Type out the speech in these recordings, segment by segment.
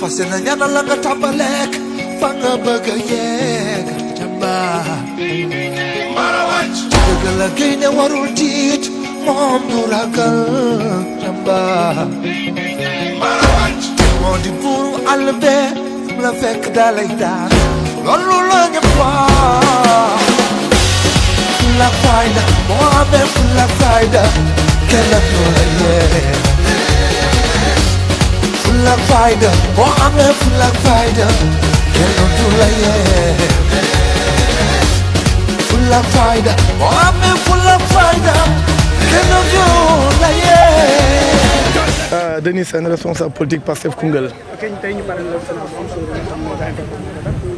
fasena ñana la nga tabalek fa nga bëgg yeeg jàmbaar marawaj dëgg la génne warul tiit moom du ragal jàmbaar marawaj moo di buuru àll bee la fekk dalay daan loolu la ñëpp wax fulla fayda moo amee fulla fayda kenn du la yee fulla fayda moo amee fulla fayda kenn du la yee fulla fayda moo amee fulla fayda kenn du la yee. Denis Sène responsable politique Pastef Koungheul. ok tey ñu pare la final bu am solo bi nga xam moo tax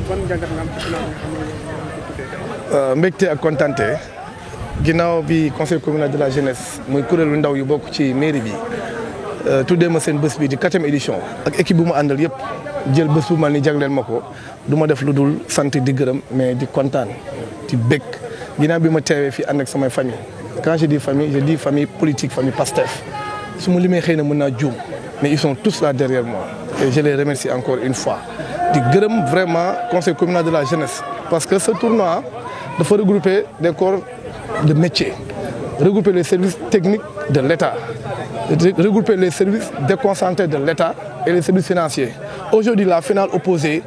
ban jàngat nga am ci final bi nga xam ne moom la ñu mbégte ak kontante ginnaaw bi conseil communal de la jeunesse muy kuréelu ndaw yu bokk ci mairie bi tuddee ma seen bés bi di 4e édition ak équipe bu mu àndal yëpp jël bés bu mal ni jagleel ma ko du ma def lu dul sant di gërëm mais di kontaan di bég ginnaaw bi ma teewee fii ànd ak samay famille quand je dis famille politique famille Pastef su ma limee xëy na mën naa juum mais ils sont tous là derrière moi et je les remercie encore une fois di gërëm vraiment conseil communal de la jeunesse parce que ce tournoi dafa regrouper des corps de métier, regrouper les services techniques de l'État, regrouper les services déconcentrés de l'État et les services financiers. Aujourd'hui, la finale opposée,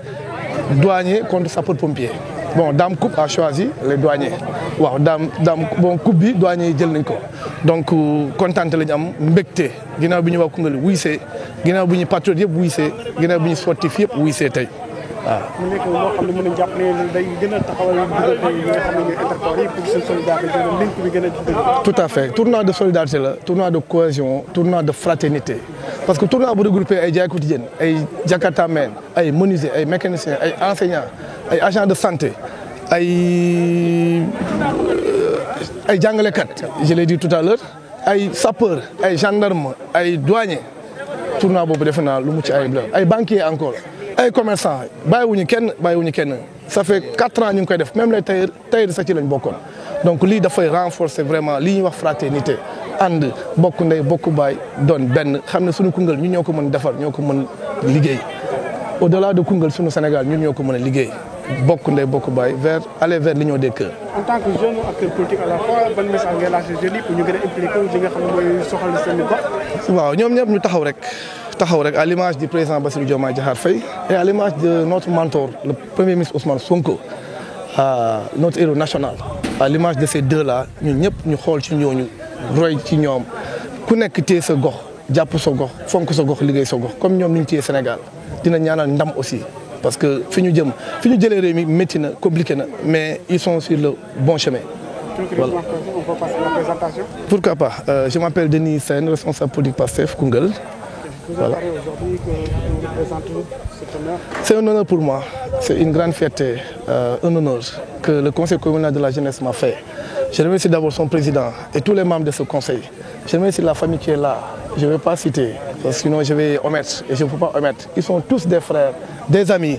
douanier contre sapeur-pompier. Bon, Dame Coupe a choisi les douaniers. Wow, bon, Coupe bi douanier jël nañ ko. Donc kontaan lañ am mbégte ginnaaw bi ñu waa Koungheul wuy see ginnaaw bi ñu patriote yëpp wuy see ginnaaw bi ñu sportif yëpp wuy see tey. waaw mu nekk loo xam ne mën nañu jàpp ne day gën a taxawal diggante yi nga xam ne ñooy intercorps yi pour seen solidarité link bi gën a dëgg. Tout à fait tournoi de solidarité la tournoi de cohésion tournoi de fraternité parce que tournoi bu regroupé ay jaay quotidien ay jakartamen ay menuisiers ay mécaniciens ay enseignants ay agents de santé ay jàngalekat je l'ai dit tout à l'heure ay sapeurs ay gendarmes ay douaniers tournoi boobu defe naa lu mucc ayib la ay banquiers encore. ay commerçants bàyyiwuñu kenn ça fait 4 ans ñu ngi koy def même les tailleurs sax ci lañ bokkoon donc lii dafay renforcer vraiment lii ñuy wax fraternité ànd bokk ndey bokk baay doon benn xam ne suñu Koungheul ñun ñoo ko mën defar ñoo ko mën liggéey au delà de Koungheul suñu Sénégal ñun ñoo ko mën a liggéey bokk ndey bokk baay aller vers l'union des cœurs. En tant que jeune acteur politique à la fois ban message ngay lancé jeunes yi pour ñu gën a impliqué wu li nga xam ne mooy soxal seen gox. waaw ñoom ñëpp ñu taxaw rek à l'image du président Bassirou Diomaye Diakhar Faye et à l'image de notre mentor le premier ministre Ousmane Sonko notre héros national à l'image de ces deux-là ñun ñëpp ñu xool ci ñooñu roy ci ñoom ku nekk téye sa gox jàpp sa gox fonk sa gox liggéey sa gox comme ñoom ni ñu téye Sénégal dina ñaanal ndam aussi parce que fi ñu jëlee réew mi métti na compliqué na mais ils sont sur le bon chemin. Voilà. On peut passer à la présentation. Pourquoi pas je m'appelle Denis Sène responsable politique Pastef Koungheul. Voilà. C'est un honneur pour moi, c'est une grande fierté, un honneur que le conseil communal de la jeunesse m'a fait. Je remercie d'abord son président et tous les membres de ce conseil. Je remercie la famille qui est là. Je ne vais pas citer, parce que sinon je vais omettre et je ne peux pas omettre. Ils sont tous des frères, des amis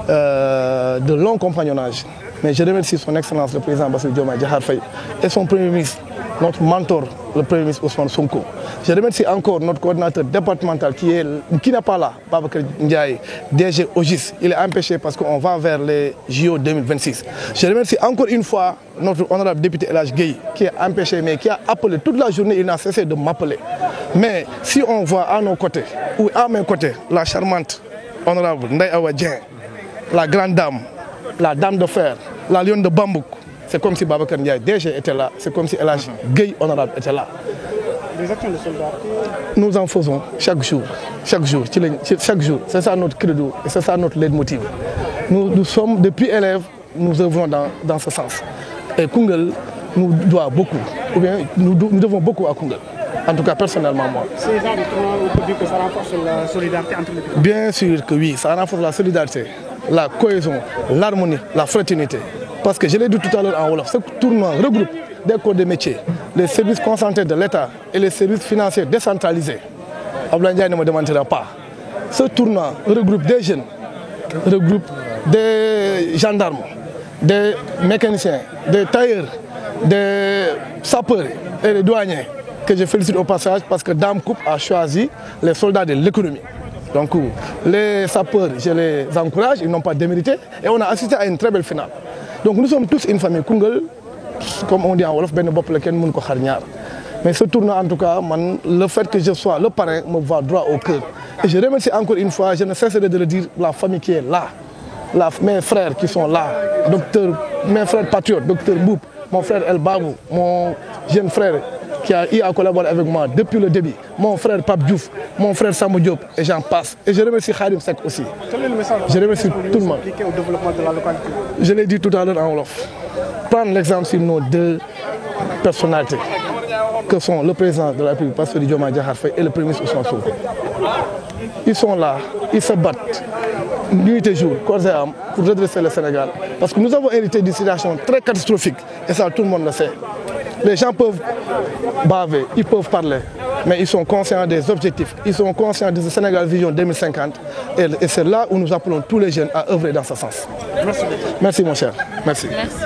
de long compagnonnage. Mais je remercie son excellence le président Bassirou Diomaye Diakhar Faye et son premier ministre, notre mentor, le premier ministre Ousmane Sonko. Je remercie encore notre coordinateur départemental qui n'est pas là, Babacar Ndiaye, DG OGIS. Il est empêché parce qu'on va vers les JO 2026. Je remercie encore une fois notre honorable député El Hadj Gueye qui est empêché mais qui a appelé toute la journée, il n'a cessé de m'appeler. Mais si on voit à nos côtés, ou à mes côtés, la charmante honorable Ndeye Awa Dieng, la grande dame, la dame de fer, la lionne de Bambouk, c'est comme si Babacar Ndiaye DG était là, c'est comme si El Hadj Gueye honorable était là. Des actions de solidarité. Nous en faisons chaque jour. Chaque jour. C'est ça notre credo et c'est ça notre leitmotiv. Nous sommes, depuis élèves, nous œuvrons dans ce sens. Et Koungheul nous doit beaucoup, ou bien nous devons beaucoup à Koungheul. En tout cas, personnellement, moi. Ces gens de tournoi, on peut dire que ça renforce la solidarité entre les pays. Bien sûr que oui, ça renforce la solidarité, la cohésion, l'harmonie, la fraternité. Parce que je l'ai dit tout à l'heure en Wolof, ce tournoi regroupe des corps de métier, les services concentrés de l'État et les services financiers décentralisés. Abdoulaye Ndiaye ne me demandera pas. Ce tournoi regroupe des jeunes, regroupe des gendarmes, des mécaniciens, des tailleurs, des sapeurs et des douaniers que je félicite au passage parce que Dame Coupe a choisi les soldats de l'économie. Donc les sapeurs, je les encourage, ils n'ont pas démérité et on a assisté à une très belle finale. Donc nous sommes tous une famille Koungheul, comme on dit en Wolof, mais ce tournoi en tout cas, le fait que je sois le parrain me va droit au cœur. Et je remercie encore une fois, je ne cesserai de le dire, la famille qui est là, mes frères qui sont là, mes frères patriotes, docteur Mboup, mon frère El Babou, mon jeune frère qui a eu à collaborer avec moi depuis le début, mon frère Pape Diouf, mon frère Samou Diop, et j'en passe. Et je remercie Khadim Seck aussi. Quel est le message Je remercie tout le monde. au développement de la localité? Je l'ai dit tout à l'heure en Wolof. Prendre l'exemple sur nos deux personnalités, que sont le président de la République, Bassirou Diomaye Diakhar Faye, et le premier ministre Ousmane Sonko. Ils sont là, ils se battent nuit et jour, corps et âme, pour redresser le Sénégal. Parce que nous avons hérité d'une situation très catastrophique, et ça tout le monde le sait. Les gens peuvent baver, ils peuvent parler, mais ils sont conscients des objectifs, ils sont conscients de ce Sénégal Vision 2050, et c'est là où nous appelons tous les jeunes à œuvrer dans ce sens. Merci. Merci mon cher, merci. Merci.